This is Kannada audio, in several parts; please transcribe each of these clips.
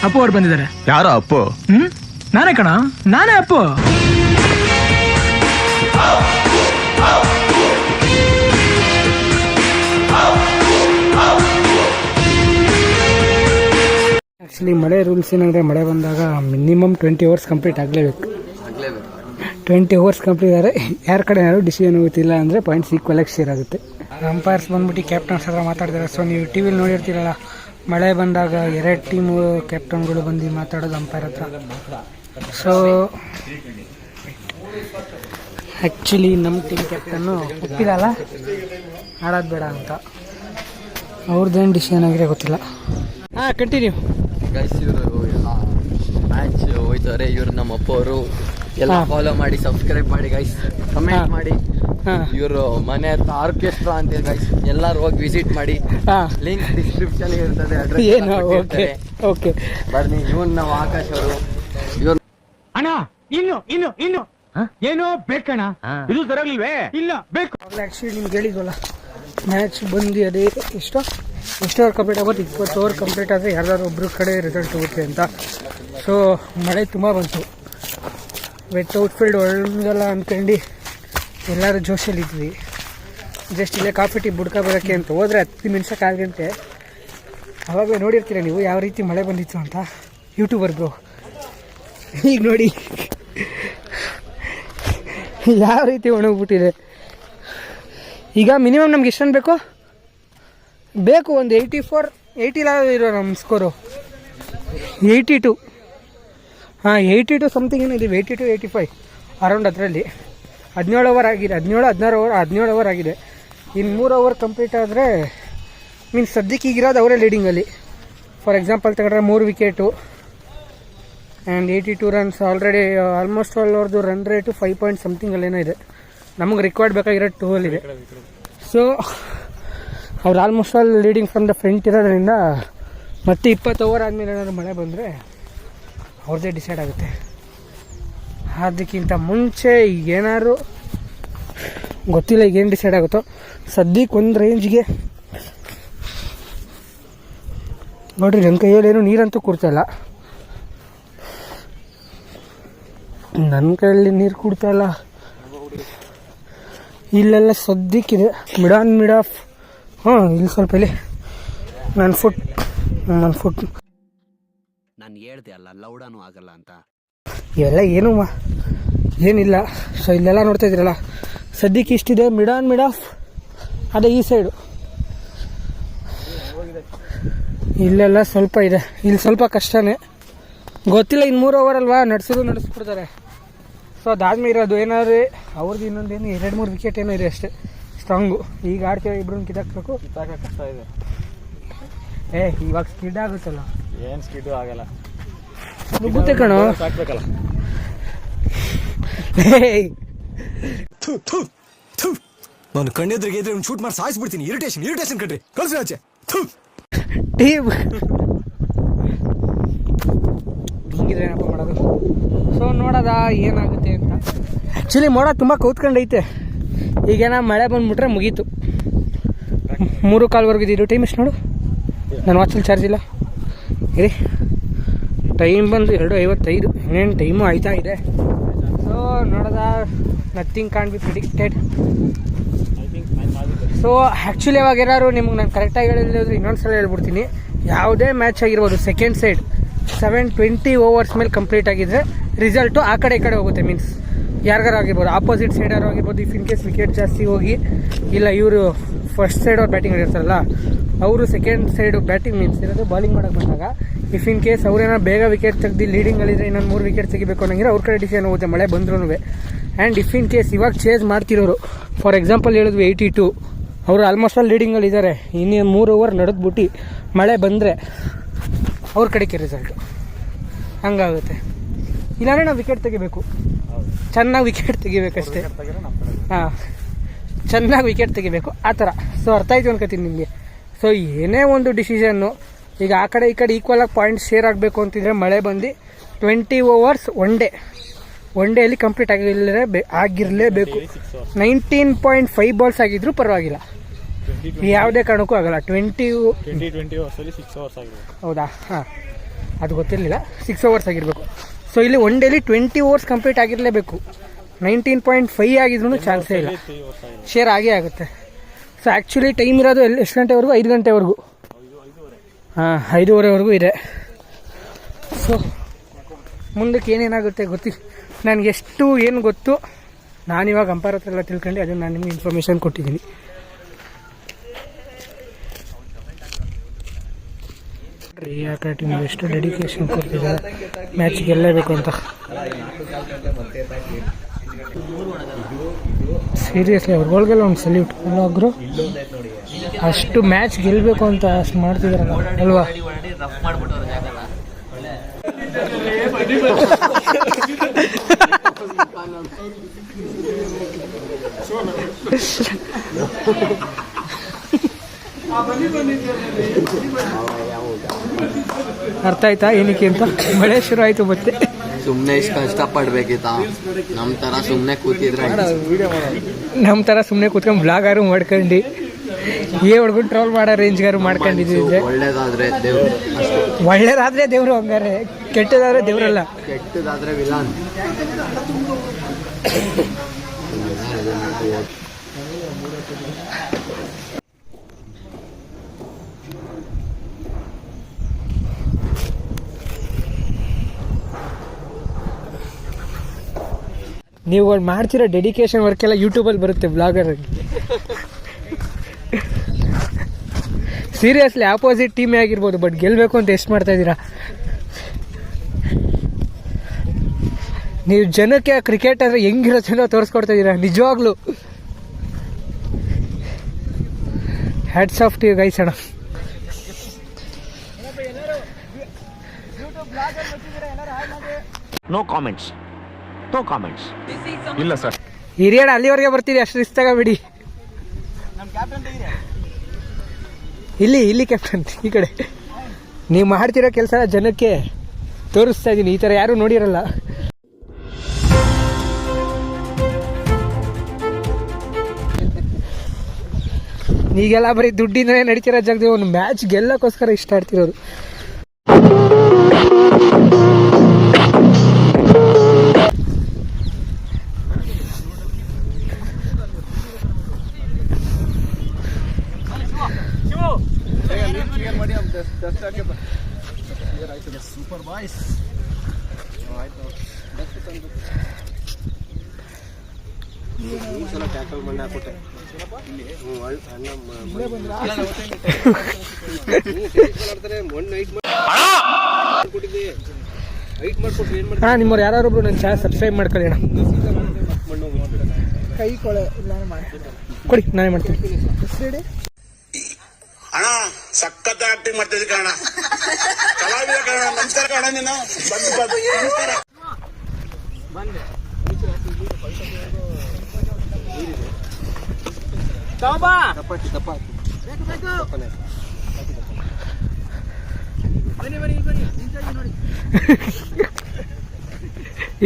ಅಪ್ಪು ಅವ್ರು ಬಂದಿದ್ದಾರೆ. ಯಾರೋ ಅಪ್ಪು? ನಾನೇ ಕಣ, ನಾನೇ ಅಪ್ಪು. ಆ್ಯಕ್ಚುಲಿ ಮಳೆ ರೂಲ್ಸ್ ಏನಂದರೆ ಮಳೆ ಬಂದಾಗ ಮಿನಿಮಮ್ 20 ಅವರ್ಸ್ ಕಂಪ್ಲೀಟ್ ಆಗಲೇಬೇಕು. 20 ಅವರ್ಸ್ ಕಂಪ್ಲೀಟ್ ಆದರೆ ಯಾರ ಕಡೆ ಯಾರು ಡಿಸಿಷನ್ ಹೋಗುತ್ತಿಲ್ಲ ಅಂದರೆ ಪಾಯಿಂಟ್ಸ್ ಈಕ್ವಲಾಗಿ ಶೇರ್ ಆಗುತ್ತೆ. ಅಂಪೈರ್ಸ್ ಬಂದ್ಬಿಟ್ಟು ಕ್ಯಾಪ್ಟನ್ಸ್ ಹತ್ರ ಮಾತಾಡ್ತಾರೆ. ಸೊ ನೀವು ಟಿ ವಿಲಿ ನೋಡಿರ್ತೀರಲ್ಲ, ಮಳೆ ಬಂದಾಗ 2 ಟೀಮು ಕ್ಯಾಪ್ಟನ್ಗಳು ಬಂದು ಮಾತಾಡೋದು ಅಂಪೈರ್ ಹತ್ರ. ಸೊ ಆ್ಯಕ್ಚುಲಿ ನಮ್ಮ ಟೀಮ್ ಕ್ಯಾಪ್ಟನ್ನು ಒಪ್ಪಿರಲ್ಲ ಆಡೋದು ಬೇಡ ಅಂತ. ಅವ್ರದ್ದೇನು ಡಿಸಿಷನ್ ಆಗಿದೆ ಗೊತ್ತಿಲ್ಲ. ಹಾಂ, ಕಂಟಿನ್ಯೂ ಗೈಸ್. ಇವರು ಮ್ಯಾಚ್ ಹೋಯ್ತವ್ರೆ. ಇವ್ರು ನಮ್ಮ ಅಪ್ಪ ಅವರು ಎಲ್ಲ ಫಾಲೋ ಮಾಡಿ, ಸಬ್ಸ್ಕ್ರೈಬ್ ಮಾಡಿ ಗೈಸ್, ಕಮೆಂಟ್ ಮಾಡಿ. ಇವರು ಮನೆ ಹತ್ರ ಆರ್ಕೆಸ್ಟ್ರಾ ಅಂತ ಗೈಸ್, ಎಲ್ಲರೂ ಹೋಗಿ ವಿಸಿಟ್ ಮಾಡಿ. ಲಿಂಕ್ ಡಿಸ್ಕ್ರಿಪ್ಷನ್ ಇರ್ತದೆ, ಓಕೆ ಬನ್ನಿ. ಇವನ್ ನಾವು ಆಕಾಶ್ ಅವರು. ಇವ್ರು ಅಣ್ಣ ಇನ್ನು ಏನೋ ಬೇಕಣ್ಣ, ಇದು ಸರಿಯಾಗಿಲ್ವೇ? ಇಲ್ಲ ಬೇಕು. ಆ್ಯಕ್ಚುಲಿ ನಿಮ್ಗೆ ಹೇಳಿದ್ವಲ್ಲ, ಮ್ಯಾಚ್ ಬಂದು ಅದೇ ಎಷ್ಟು ಅವರ್ ಕಂಪ್ಲೀಟ್ ಆಗುತ್ತೆ. 20 ಅವರ್ ಕಂಪ್ಲೀಟ್ ಆದರೆ ಯಾರ್ದಾದ್ರು ಒಬ್ಬರ ಕಡೆ ರಿಸಲ್ಟ್ ಹೋಗುತ್ತೆ ಅಂತ. ಸೊ ಮಳೆ ತುಂಬ ಬಂತು. ವೆಟ್ ಔಟ್ಫೀಲ್ಡ್ ಒಳಗಲ್ಲ ಅಂದ್ಕೊಂಡು ಎಲ್ಲರೂ ಜೋಶಲ್ಲಿದ್ವಿ. ಜಸ್ಟ್ ಇಲ್ಲೇ ಕಾಫಿ ಟೀ ಬುಡ್ಕ ಬರೋಕ್ಕೆ ಅಂತ ಹೋದರೆ 10 ನಿಮಿಷ ಕಾಲ್ ಗಂಟೆ. ಅವಾಗ ನೋಡಿರ್ತೀರ ನೀವು ಯಾವ ರೀತಿ ಮಳೆ ಬಂದಿತ್ತು ಅಂತ, ಯೂಟ್ಯೂಬರ್ಗಳು. ಈಗ ನೋಡಿ ಯಾವ ರೀತಿ ಒಣಗ್ಬಿಟ್ಟಿದೆ. ಈಗ ಮಿನಿಮಮ್ ನಮ್ಗೆ ಎಷ್ಟೊಂದು ಬೇಕು ಒಂದು 80 ಇರೋ ನಮ್ಮ ಸ್ಕೋರು 82. ಹಾಂ, 82 ಸಮಥಿಂಗ್ ಏನಿದೆ, 82 85 ಅರೌಂಡ್. ಅದರಲ್ಲಿ 17 ಓವರ್ ಆಗಿದೆ, 17 ಓವರ್ ಆಗಿದೆ. ಇನ್ನು 3 ಓವರ್ ಕಂಪ್ಲೀಟ್ ಆದರೆ ಮೀನ್ಸ್ ಸದ್ಯಕ್ಕೆ ಈಗಿರೋದು ಅವರೇ ಲೀಡಿಂಗಲ್ಲಿ. ಫಾರ್ ಎಕ್ಸಾಂಪಲ್ ತಗೊಂಡ್ರೆ 3 wicket and 82 runs. Already almost all ಅವ್ರದ್ದು ರನ್ ರೇಟು 5 ಪಾಯಿಂಟ್ ಸಮಥಿಂಗ್ ಅಲ್ಲೇನೋ ಇದೆ. ನಮಗೆ ರಿಕ್ವೈರ್ಡ್ ಬೇಕಾಗಿರೋ 2 ಇದೆ. ಸೊ ಅವ್ರು almost all leading from the front ಇರೋದ್ರಿಂದ ಮತ್ತೆ 20 ಓವರ್ ಆದಮೇಲೆ ಏನಾದ್ರು ಮಳೆ ಬಂದರೆ ಅವ್ರದ್ದೇ ಡಿಸೈಡ್ ಆಗುತ್ತೆ. ಅದಕ್ಕಿಂತ ಮುಂಚೆ ಏನಾದ್ರು ಗೊತ್ತಿಲ್ಲ ಈಗೇನು ಡಿಸೈಡ್ ಆಗುತ್ತೋ. ಸದ್ಯಕ್ಕೆ ಒಂದು ರೇಂಜ್ಗೆ ನೋಡ್ರಿ, ನನ್ನ ಕೈಯಲ್ಲೇನು ನೀರಂತೂ ಕೊಡ್ತಾಯಿಲ್ಲ. ನನ್ನ ಕೈಯಲ್ಲಿ ನೀರು ಕೊಡ್ತಾಯಿಲ್ಲ. ಇಲ್ಲೆಲ್ಲ ಸದ್ಯಕ್ಕಿದೆ ಮಿಡ್ ಆಫ್. ಹಾಂ, ಇಲ್ಲಿ ಸ್ವಲ್ಪ ಇಲ್ಲಿ ನನ್ನ ಫುಟ್ ನಾನು ಹೇಳ್ದೆ ಅಲ್ಲ, ಲೌಡಾನು ಆಗಲ್ಲ ಅಂತ. ಇವೆಲ್ಲ ಏನಿಲ್ಲ. ಸೊ ಇಲ್ಲೆಲ್ಲ ನೋಡ್ತಾ ಇದ್ದೀರಲ್ಲ, ಸದ್ಯಕ್ಕೆ ಇಷ್ಟಿದೆ ಮಿಡ್ ಆಫ್. ಅದೇ ಈ ಸೈಡು ಇಲ್ಲೆಲ್ಲ ಸ್ವಲ್ಪ ಇದೆ. ಇಲ್ಲಿ ಸ್ವಲ್ಪ ಕಷ್ಟನೇ, ಗೊತ್ತಿಲ್ಲ. ಇನ್ನು 3 ಓವರ್ ಅಲ್ವಾ, ನಡೆಸ್ಬಿಡ್ತಾರೆ. ಸೊ ಅದಾದ್ಮೇಲೆ ಇರೋದು ಏನಾದ್ರು ಅವ್ರದ್ದು ಇನ್ನೊಂದೇನು 2-3 ವಿಕೆಟ್ ಏನೋ ಇದೆ ಅಷ್ಟೇ ಸ್ಟ್ರಾಂಗು. ಈಗ ಆಡ್ತೀವಿ, ಇಬ್ಬರನ್ನ ಕಿತ್ತಾಕ್ಬೇಕು. ಕಷ್ಟ ಇದೆ. ಇವಾಗ ಸ್ಕಿಡ್ ಆಗುತ್ತಲ್ಲ. ಏನು ಸ್ಕಿಡ್ ಆಗಲ್ಲ, ನುಗ್ಗುತ್ತೆ ಕಣೋ. ಸಾಕ್ಬೇಕಲ್ಲ. ನಾನು ಕಣ್ಣೆದ್ರಿಗೆ ಇದ್ರೆ ಒಂದು ಶೂಟ್ ಮಾಡಿ ಸಾಯಿಸ್ಬಿಡ್ತೀನಿ. ಇರಿಟೇಷನ್ ಕಣ್ರಿ, ಕಳ್ಸಿ ಆಚೆ. ಟೀಮ್ ಹಿಂಗಿದ್ರೆ ಏನಪ್ಪ ಮಾಡೋದು. ಸೊ ನೋಡೋದ ಏನಾಗುತ್ತೆ ಅಂತ. ಆ್ಯಕ್ಚುಲಿ ಮೋಡ ತುಂಬ ಕೌತ್ಕೊಂಡೈತೆ. ಈಗೇನ ಮಳೆ ಬಂದ್ಬಿಟ್ರೆ ಮುಗೀತು. 3:15 ಇದ್ದೀರು. ಟೈಮ್ ಎಷ್ಟು ನೋಡು, ನನ್ನ ವಾಚಲ್ಲಿ ಚಾರ್ಜ್ ಇಲ್ಲ. ಇರಿ, ಟೈಮ್ ಬಂದು 2:55. ಇನ್ನೇನು ಟೈಮು ಆಯ್ತಾ ಇದೆ. ಸೊ ನೋಡೋದ, nothing can be predicted. So actually ಅವಾಗ ಏನಾದ್ರು ನಿಮ್ಗೆ ನಾನು ಕರೆಕ್ಟಾಗಿ ಹೇಳಿದ್ರೆ ಇನ್ನೊಂದ್ಸಲ ಹೇಳ್ಬಿಡ್ತೀನಿ. ಯಾವುದೇ ಮ್ಯಾಚ್ ಆಗಿರ್ಬೋದು, ಸೆಕೆಂಡ್ ಸೈಡ್ 720 ಓವರ್ಸ್ ಮೇಲೆ ಕಂಪ್ಲೀಟ್ ಆಗಿದ್ರೆ ರಿಸಲ್ಟು ಆ ಕಡೆ ಈ ಕಡೆ ಹೋಗುತ್ತೆ. ಮೀನ್ಸ್ ಯಾರಿಗಾರು ಆಗಿರ್ಬೋದು, ಆಪೋಸಿಟ್ ಸೈಡಾರು ಆಗಿರ್ಬೋದು. ಇಫ್ ಇನ್ ಕೇಸ್ ವಿಕೆಟ್ ಜಾಸ್ತಿ ಹೋಗಿ, ಇಲ್ಲ ಇವರು ಫಸ್ಟ್ ಸೈಡ್ ಅವ್ರು ಬ್ಯಾಟಿಂಗ್ ಮಾಡಿರ್ತಾರಲ್ಲ, ಅವರು ಸೆಕೆಂಡ್ ಸೈಡು ಬ್ಯಾಟಿಂಗ್ ಮೀನ್ಸ್ ಇರೋದು ಬಾಲಿಂಗ್ ಮಾಡೋಕ್ಕೆ ಬಂದಾಗ, ಇಫ್ ಇನ್ ಕೇಸ್ ಅವ್ರೇನೋ ಬೇಗ ವಿಕೆಟ್ ತೆಗೆದು ಲೀಡಿಂಗಲ್ಲಿದ್ದರೆ ಇನ್ನೊಂದು 3 ವಿಕೆಟ್ ತೆಗಿಬೇಕು ಅನ್ನೋಂಗಿದ್ರೆ ಅವ್ರ ಕಡೆ ಡಿಸಿಷನ್ ಹೋಗುತ್ತೆ ಮಳೆ ಬಂದ್ರೂ. ಆ್ಯಂಡ್ ಇಫ್ ಇನ್ ಕೇಸ್ ಇವಾಗ ಚೇಸ್ ಮಾಡ್ತಿರೋರು, ಫಾರ್ ಎಕ್ಸಾಂಪಲ್ ಹೇಳಿದ್ವಿ 82, ಅವರು ಆಲ್ಮೋಸ್ಟ್ ಆಲ್ ಲೀಡಿಂಗಲ್ಲಿದ್ದಾರೆ. ಇನ್ನೇನು 3 ಓವರ್ ನಡೆದ್ಬಿಟ್ಟು ಮಳೆ ಬಂದರೆ ಅವ್ರ ಕಡೆಗೆ ರಿಸಲ್ಟು ಹಂಗಾಗುತ್ತೆ. ಇಲ್ಲಾಂದರೆ ನಾವು ವಿಕೆಟ್ ತೆಗಿಬೇಕು, ಚೆನ್ನಾಗಿ ವಿಕೆಟ್ ತೆಗಿಬೇಕಷ್ಟೇ. ಹಾಂ, ಚೆನ್ನಾಗಿ ವಿಕೆಟ್ ತೆಗಿಬೇಕು ಆ ಥರ. ಸೊ ಅರ್ಥ ಆಯ್ತು ಅನ್ಕೋತೀನಿ ನಿಮಗೆ. ಸೊ ಏನೇ ಒಂದು ಡಿಸಿಷನ್ನು, ಈಗ ಆ ಕಡೆ ಈ ಕಡೆ ಈಕ್ವಲಾಗಿ ಪಾಯಿಂಟ್ಸ್ ಶೇರ್ ಆಗಬೇಕು ಅಂತಿದ್ರೆ ಮಳೆ ಬಂದು 20 ಓವರ್ಸ್ ಒನ್ ಡೇಲಿ ಕಂಪ್ಲೀಟ್ ಆಗಿರಲೇಬೇಕು. 19.5 ಬಾಲ್ಸ್ ಆಗಿದ್ರು ಪರವಾಗಿಲ್ಲ, ಯಾವುದೇ ಕಾರಣಕ್ಕೂ ಆಗಲ್ಲ. 20 ಅವರ್ಸಲ್ಲಿ 6 ಅವರ್ಸ್ ಆಗಿದೆ. ಹೌದಾ? ಹಾಂ, ಅದು ಗೊತ್ತಿರಲಿಲ್ಲ. 6 ಅವರ್ಸ್ ಆಗಿರಬೇಕು. ಸೊ ಇಲ್ಲಿ ಒನ್ ಡೇಲಿ 20 ಓವರ್ಸ್ ಕಂಪ್ಲೀಟ್ ಆಗಿರಲೇಬೇಕು. 19.5 ಆಗಿದ್ರೂ ಚಾನ್ಸೇ ಇಲ್ಲ, ಶೇರ್ ಆಗೇ ಆಗುತ್ತೆ. ಸೊ ಆ್ಯಕ್ಚುಲಿ ಟೈಮ್ ಇರೋದು ಎಷ್ಟು ಗಂಟೆವರೆಗೂ? 5 ಗಂಟೆವರೆಗೂ. ಹಾಂ, 5:30ವರೆಗೂ ಇದೆ. ಸೊ ಮುಂದಕ್ಕೆ ಏನೇನಾಗುತ್ತೆ ಗೊತ್ತಿಲ್ಲ. ನನಗೆ ಎಷ್ಟು ಏನು ಗೊತ್ತು ನಾನಿವಾಗ ಅಂಪೈರ್ ಹತ್ರ ಎಲ್ಲ ತಿಳ್ಕೊಂಡು ಅದನ್ನು ನಾನು ನಿಮಗೆ ಇನ್ಫಾರ್ಮೇಷನ್ ಕೊಟ್ಟಿದ್ದೀನಿ. ಯಾಕೆ ಟೀಮ್ ಎಷ್ಟು ಡೆಡಿಕೇಶನ್ ಕೊಡ್ತಿದ್ದಾರೆ ಮ್ಯಾಚ್ ಗೆಲ್ಲೇಬೇಕು ಅಂತ. ಸೀರಿಯಸ್ಲಿ ಅವ್ರಗಳಿಗೆಲ್ಲ ಒಂದು ಸಲ್ಯೂಟ್ ಅಲ್ವಾಗ್ರು. ಅಷ್ಟು ಮ್ಯಾಚ್ ಗೆಲ್ಲಬೇಕು ಅಂತ ಅಷ್ಟು ಮಾಡ್ತಿದಾರಲ್ಲ ಅಲ್ವಾ. ಅರ್ಥ ಆಯ್ತಾ ಏನಕ್ಕೆ ಅಂತ? ಮಳೆ ಶುರು ಆಯ್ತು ಮತ್ತೆ. ಸುಮ್ಮನೆ ಇಷ್ಟು ಕಷ್ಟಪಡ್ಬೇಕಿತ್ತ? ನಮ್ಮ ಥರ ಸುಮ್ಮನೆ ಕೂತಿದ್ರೆ, ನಮ್ಮ ಥರ ಸುಮ್ಮನೆ ಕೂತ್ಕೊಂಡು ಬ್ಲಾಗಾರು ಮಾಡ್ಕೊಂಡು ಹೊಡ್ಕೊಂಡು ಟ್ರೋಲ್ ಮಾಡೋ ರೇಂಜ್ಗಾರು ಮಾಡ್ಕೊಂಡಿದ್ದಿದ್ರೆ ಒಳ್ಳೇದಾದ್ರೆ ದೇವ್ರು, ಒಳ್ಳೇದಾದ್ರೆ ದೇವ್ರು, ಹಂಗಾರೆ ಕೆಟ್ಟದಾದ್ರೆ ದೇವ್ರಲ್ಲ. ಕೆಟ್ಟದಾದ್ರೆ ವಿಲಾನ್. ನೀವುಗಳು ಮಾಡ್ತಿರೋ ಡೆಡಿಕೇಶನ್ ವರ್ಕ್ ಎಲ್ಲ ಯೂಟ್ಯೂಬಲ್ಲಿ ಬರುತ್ತೆ ಬ್ಲಾಗರ್. ಸೀರಿಯಸ್ಲಿ ಆಪೋಸಿಟ್ ಟೀಮೇ ಆಗಿರ್ಬೋದು, ಬಟ್ ಗೆಲ್ಲಬೇಕು ಅಂತ ಎಷ್ಟು ಮಾಡ್ತಾ ಇದ್ದೀರಾ ನೀವು. ಜನಕ್ಕೆ ಕ್ರಿಕೆಟ್ ಅಂದರೆ ಹೆಂಗಿರೋ ಜನ ತೋರಿಸ್ಕೊಡ್ತಾ ಇದ್ದೀರಾ ನಿಜವಾಗ್ಲೂ. Hats off to you guys ಅಣ್ಣ. No comments, no comments. ಇಲ್ಲ ಸರ್, ಹಿರಿಯಣ ಅಲ್ಲಿವರೆಗೆ ಬರ್ತೀರಿ, ಅಷ್ಟು ರಿಸ್ಕ್ ತಗೋಬೇಡಿ. ಇಲ್ಲಿ ಕ್ಯಾಪ್ಟನ್ ಈ ಕಡೆ. ನೀವು ಮಾಡ್ತಿರೋ ಕೆಲಸ ಜನಕ್ಕೆ ತೋರಿಸ್ತಾ ಇದ್ದೀನಿ. ಈ ಥರ ಯಾರೂ ನೋಡಿರಲ್ಲ. ಈಗೆಲ್ಲ ಬರೀ ದುಡ್ಡಿಂದನೇ ನಡೀತಿರೋ ಜಾಗದಲ್ಲಿ ಒಂದು ಮ್ಯಾಚ್ ಗೆಲ್ಲಕ್ಕೋಸ್ಕರ ಇಷ್ಟ ಆಡ್ತಿರೋದು. Super boys. ಟ್ಯಾಕಲ್ ಮಣ್ಣೆ ಹಾಕ್ಬಿಟ್ಟೆ. ಹಾಂ, ನಿಮ್ಮವ್ರು ಯಾರೊಬ್ರು ನನ್ನ ಚಾನಲ್ ಸಬ್ಸ್ಕ್ರೈಬ್ ಮಾಡ್ಕೊಳ್ಳಿ ಅಣ್ಣ. ಕೈ ಕೊಳೆ ಕೊಡಿ, ನಾನೇ ಮಾಡ್ತೀನಿ. ಅಣ್ಣ ಸಖತ್ ಆಕ್ಟಿಂಗ್ ಮಾಡ್ತಿದ್ದೆ ಕಣ, ಕಲಾವಿದ ಕಣ. ನಮಸ್ಕಾರ ಕಣ, ನೀನು ನಮಸ್ಕಾರ.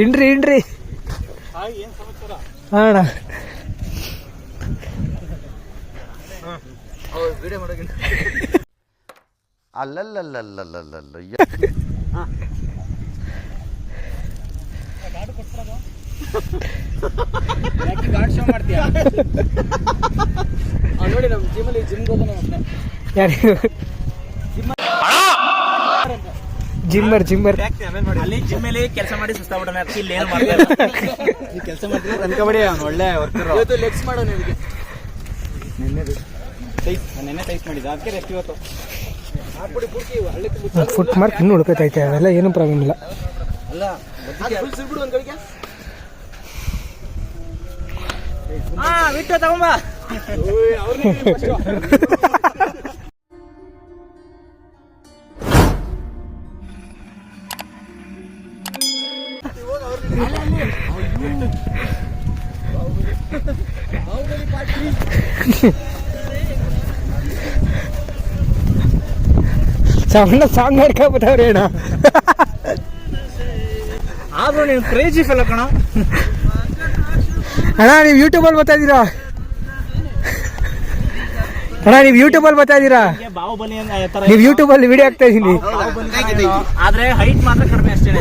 ಇಂಡ್ರಿ ಅಣ್ಣ. ಅಲ್ಲಲ್ಲಲ್ಲಲ್ಲಲ್ಲಲ್ಲ ಗಾಡ್ ಶೋ ಮಾಡ್ತೀಯ ನೋಡಿ. ನಮ್ಮ ಜಿಮ್ಮಲ್ಲಿ ಜಿಮ್ ಜಿಮ್ಮರ್ ಅಲ್ಲಿ ಜಿಮ್ಮಲ್ಲಿ ಕೆಲಸ ಮಾಡಿ ಸುಸ್ತಾಗ್ಬಿಡೋಣ. ಇಲ್ಲಿ ಏನು ಮಾಡ್ತಾರೆ ಕೆಲಸ ಮಾಡ್ತೀವಿ ಅನ್ಕೋಬೇಡಿ. ಅವ್ನು ಒಳ್ಳೆ ವರ್ಕರ್. ಇವತ್ತು ಲೆಗ್ಸ್ ಮಾಡೋ ನಿಮಗೆ. ನೆನ್ನೆ ಟೈಸ್ ಮಾಡಿದ, ಅದಕ್ಕೆ ರೆಸ್ಟ್ ಇವತ್ತು. ಫುಟ್ ಮಾರ್ಕ್ ಇನ್ನೂ ಹುಡುಕೈತೆ, ಅವೆಲ್ಲ ಏನೂ ಪ್ರಾಬ್ಲಮ್ ಇಲ್ಲ. ಅಲ್ಲ ಬಿಡು ಒಂದು ಕಡೆಗೆ. ಬಿಟ್ಟು ತಗೊಂಬ. ಸಾಂಗ್ ಮಾಡ್ಕೊಬಿಟ್ಟವ್ರೆ ಅಣ್ಣ. ಆದ್ರೂ ನೀವು ಕ್ರೇಜಿ ಫೆಲ್ಲ ಕಣ ಅಣ್ಣ. ನೀವು ಯೂಟ್ಯೂಬಲ್ಲಿ ಬರ್ತಾ ಇದ್ದೀರಾ? ಅಣ್ಣ ನೀವು ಯೂಟ್ಯೂಬಲ್ಲಿ ಬರ್ತಾ ಇದೀರಾ? ಬಾಹುಬಲಿ ತರ ನೀವು ಯೂಟ್ಯೂಬಲ್ಲಿ ವಿಡಿಯೋ ಹಾಕ್ತಾ ಇದೀನಿ. ಆದ್ರೆ ಹೈಟ್ ಮಾತ್ರ ಕಡಿಮೆ ಅಷ್ಟೇನೆ.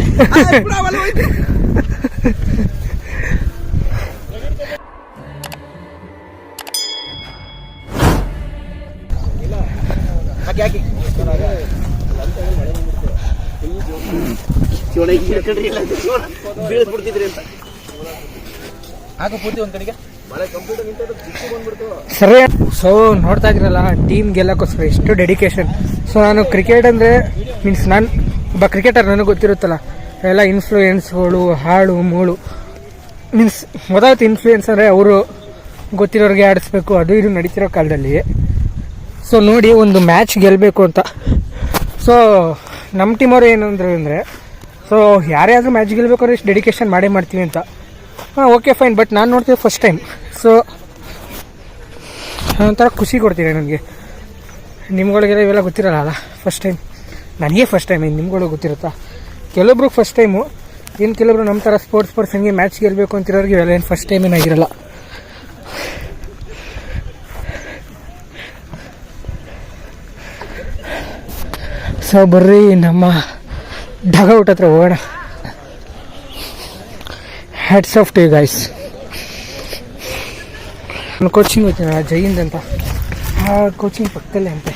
ಸರಿ. ಸೊ ನೋಡ್ತಾ ಇದ್ರಲ್ಲ, ಟೀಮ್ ಗೆಲ್ಲಕ್ಕೋಸ್ಕರ ಎಷ್ಟು ಡೆಡಿಕೇಶನ್. ಸೊ ನಾನು ಕ್ರಿಕೆಟ್ ಅಂದರೆ ಮೀನ್ಸ್ ನಾನು ಒಬ್ಬ ಕ್ರಿಕೆಟರ್, ನನಗೆ ಗೊತ್ತಿರುತ್ತಲ್ಲ ಎಲ್ಲ ಇನ್ಫ್ಲೂಯೆನ್ಸ್ಗಳು, ಹಾಳು ಮೂಳು ಮೀನ್ಸ್ ಗೊತ್ತಾಗುತ್ತೆ. ಇನ್ಫ್ಲೂಯೆನ್ಸ್ ಅಂದರೆ ಅವರು ಗೊತ್ತಿರೋರಿಗೆ ಆಡಿಸ್ಬೇಕು, ಅದು ಇದು ನಡೀತಿರೋ ಕಾಲದಲ್ಲಿ. ಸೊ ನೋಡಿ, ಒಂದು ಮ್ಯಾಚ್ ಗೆಲ್ಲಬೇಕು ಅಂತ. ಸೊ ನಮ್ಮ ಟೀಮವ್ರು ಏನು ಅಂದರೆ ಸೊ ಯಾರೇ ಆದರೂ ಮ್ಯಾಚ್ ಗೆಲ್ಲಬೇಕು ಅಂದರೆ ಇಷ್ಟು ಡೆಡಿಕೇಶನ್ ಮಾಡೇ ಮಾಡ್ತೀವಿ ಅಂತ. ಹಾಂ, ಓಕೆ ಫೈನ್. ಬಟ್ ನಾನು ನೋಡ್ತೀವಿ ಫಸ್ಟ್ ಟೈಮ್. ಸೊ ಒಂಥರ ಖುಷಿ ಕೊಡ್ತೀನಿ ನನಗೆ. ನಿಮ್ಗಳಿಗೆಲ್ಲ ಇವೆಲ್ಲ ಗೊತ್ತಿರಲ್ಲ, ಫಸ್ಟ್ ಟೈಮ್. ನನಗೆ ಫಸ್ಟ್ ಟೈಮ್, ನಿಮ್ಗಳಿಗೆ ಗೊತ್ತಿರುತ್ತಾ? ಕೆಲವೊಬ್ರಿಗೆ ಫಸ್ಟ್ ಟೈಮು, ಇನ್ನು ಕೆಲವೊಬ್ರು ನಮ್ಮ ಥರ ಸ್ಪೋರ್ಟ್ಸ್ ಪರ್ಸನ್ಗೆ ಮ್ಯಾಚ್ ಗೆಲ್ಲಬೇಕು ಅಂತಿರೋರಿಗೆ ಇವೆಲ್ಲ ಏನು ಫಸ್ಟ್ ಟೈಮ್ ಏನಾಗಿರಲ್ಲ. ಸೊ ಬರ್ರಿ ನಮ್ಮ ಡಗೌಟ್ ಹತ್ರ ಹೋಗೋಣ. Hats off to you guys. ನಾನು ಕೋಚಿಂಗ್ ಹೋಗ್ತೀನಿ ಜೈಹಿಂದ್ ಅಂತ, ಆ ಕೋಚಿಂಗ್ ಪಕ್ಕದಲ್ಲೇ ಅಂತೆ.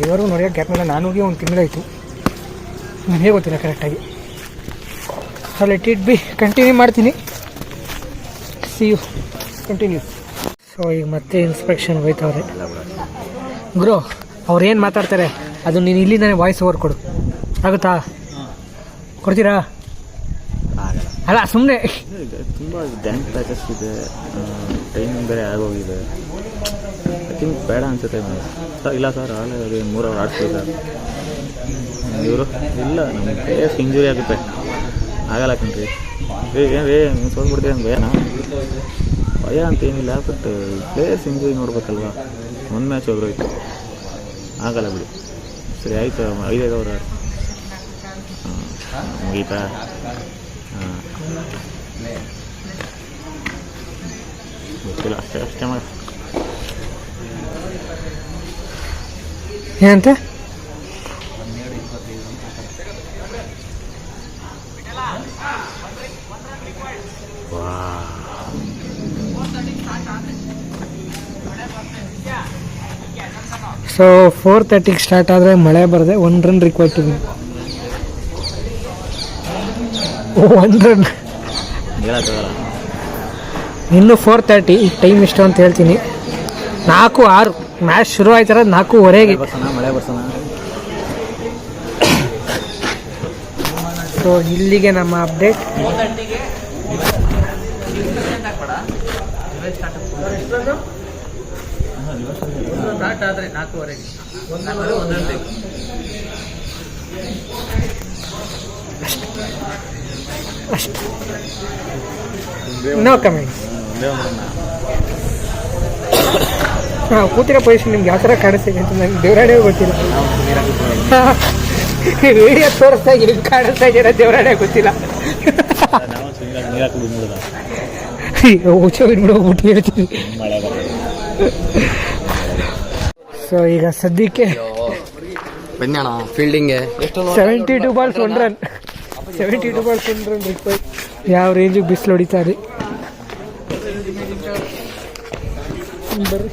ಇವರು ನೋಡಿಯೋಕೆ ಗ್ಯಾಪ್ ಮೇಲೆ ನಾನು ಹೋಗಿ ಒಂದು ತಿಂಗಳಾಯಿತು, ನನಗೆ ಗೊತ್ತಿಲ್ಲ ಕರೆಕ್ಟಾಗಿ. So let it be, continue ಮಾಡ್ತೀನಿ. See you, continue. ಸೊ ಈಗ ಮತ್ತೆ ಇನ್ಸ್ಪೆಕ್ಷನ್ ಹೋಯ್ತವ್ರೆ. ಗುರು ಅವ್ರು ಏನು ಮಾತಾಡ್ತಾರೆ ಅದು ನೀನು ಇಲ್ಲಿಂದಾನೆ ವಾಯ್ಸ್ ಓವರ್ ಕೊಡು, ಆಗುತ್ತಾ? ಕೊಡ್ತೀರಾ? ಅಲ್ಲ ಸುಮ್ಮನೆ. ತುಂಬ ಡ್ಯಾನ್ಸ್ ಪ್ಯಾಚಸ್ ಇದೆ, ಟೈಮಿಂಗ್ ಬೇರೆ ಆಗೋಗಿದೆ. ಐ ಥಿಂಕ್ ಬೇಡ ಅನ್ಸುತ್ತೆ ಸರ್. ಇಲ್ಲ ಸರ್, ಆಗಲೇ 3 ಅವರ್ ಆಡ್ತೀವಿ ಸರ್. ಇವರು ಇಲ್ಲ, ನಮ್ಮ ಪ್ಲೇಯರ್ಸ್ ಇಂಜುರಿ ಆಗುತ್ತೆ, ಆಗಲ್ಲ ಕಣ್ರಿ. ಏನು ರೇ ನೀವು ಸೋಲ್ಬಿಡ್ತೀವಿ ಅಂತ ಭಯ ಅಂತ ಏನಿಲ್ಲ. ಬಟ್ ಪ್ಲೇಯರ್ಸ್ ಇಂಜುರಿ ನೋಡ್ಬೇಕಲ್ವ. ಒಂದು ಮ್ಯಾಚ್ ಹೋದ್ರೋಯ್ತು, ಆಗಲ್ಲ ಬಿಡಿ. ಸರಿ ಆಯಿತು, 5 ಅವರ್ ಮುಗೀತಾ? ಹಾಂ, ಗೊತ್ತಿಲ್ಲ, ಅಷ್ಟೇ ಮಾಡಿ. ಏನಂತ? ಸೊ 4:30 ಸ್ಟಾರ್ಟ್ ಆದರೆ ಮಳೆ ಬರದೆ 1 run required to win. 1 run. ಇನ್ನು 4:30. ಈಗ ಟೈಮ್ ಎಷ್ಟು ಅಂತ ಹೇಳ್ತೀನಿ. 4:06 ಮ್ಯಾಚ್ ಶುರು ಆಯ್ತಾರ 4:15. ಮಳೆ ಬರ್ಸೋಣ. ಸೊ ಇಲ್ಲಿಗೆ ನಮ್ಮ ಅಪ್ಡೇಟ್. ಸ್ಟಾರ್ಟ್ ಆದರೆ 4:15. ಅಷ್ಟು ನೋ ಕಮೆಂಟ್ಸ್. ಹಾಂ, ಕೂತಿರೋ ಪೊಸಿಷನ್ ನಿಮ್ಗೆ ಯಾವ ಥರ ಕಾಣಿಸ್ತಿದೆ ಅಂತ ನನಗೆ ದೇವರಾಣೆ ಗೊತ್ತಿಲ್ಲ. ವಿಡಿಯೋ ತೋರಿಸ್ತಾ ಇದ್ದೀನಿ, ಕಾಣಿಸ್ತಾ ಇದ್ದೀರ ದೇವರಾಣೆ ಗೊತ್ತಿಲ್ಲ. ಹುಚ್ಚ ಬಿಡ್ಬಿಟ್ಟು ಹೋಗ್ಬಿಟ್ಟು ಹೇಳ್ತೀನಿ. ಸೊ ಈಗ ಸದ್ಯಕ್ಕೆ ಬನ್ನಿ ಫೀಲ್ಡಿಂಗ್ಗೆ 72 balls 1 run. 72 balls 1 run required. ಯಾವ ರೇಂಜಿಗೆ ಬಿಸಿಲು ಹೊಡಿತಾರೆ ಬರ್ರಿ.